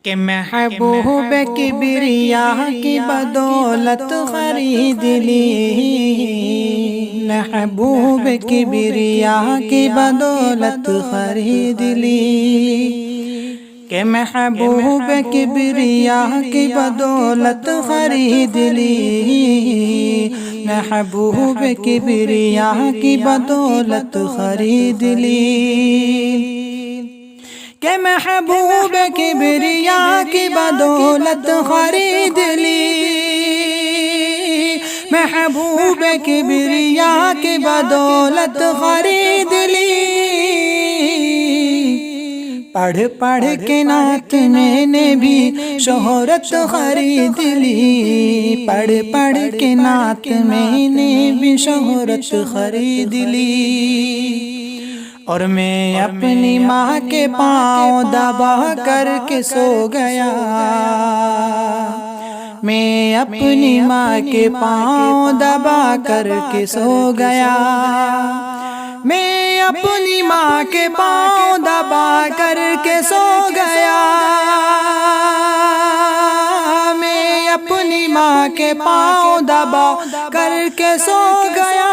کہ محبوب کبریا کی بدولت خرید لی، محبوب کبریا کی بدولت خرید لی، کہ محبوب کبریا کی بدولت خرید لی، محبوب کبریا کی بدولت خرید لی، کہ محبوب کبریا کی بدولت خرید لی، محبوب کبریا کی بدولت خرید لی، پڑھ پڑھ کے نعت میں نے بھی شہرت خرید لی، پڑھ پڑھ کے نعت میں نے بھی شہرت خرید لی، اور میں اپنی ماں کے پاؤں دبا کر کے سو گیا، میں اپنی ماں کے پاؤں دبا کر کے سو گیا، میں اپنی ماں کے پاؤں دبا کر کے سو گیا، میں اپنی ماں کے پاؤں دبا کر کے سو گیا،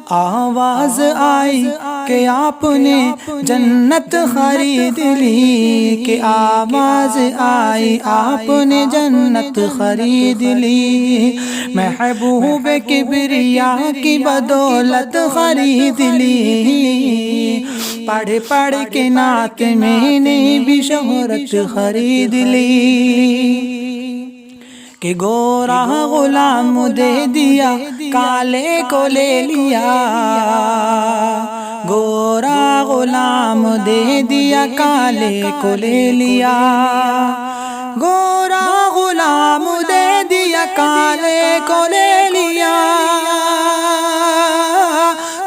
آواز آئی کہ آپ نے جنت خرید لی، کہ آواز آئی آپ نے جنت خرید لی، محبوب کبریا کی بدولت خرید لی، پڑھ پڑھ کے نعت میں نے بھی شہرت خرید لی، کہ گورا غلام دے دیا کالے کو لے لیا، گورا غلام دے دیا کالے کو لے لیا، گورا غلام دے دیا کالے کو لے لیا،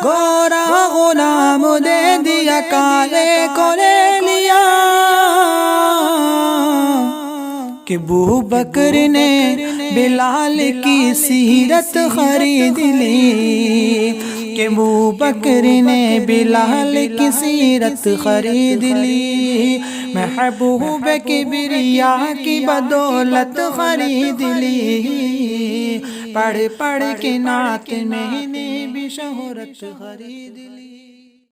گورا غلام دے دیا کالے کو لے لیا، کہ ابو بکر نے بلال کی سیرت خرید لی، کہ ابو بکر نے بلال کی سیرت خرید لی، محبوب کبریا کی بدولت خرید لی، پڑھ پڑھ کے نعت میں نے بھی شہرت خرید لی۔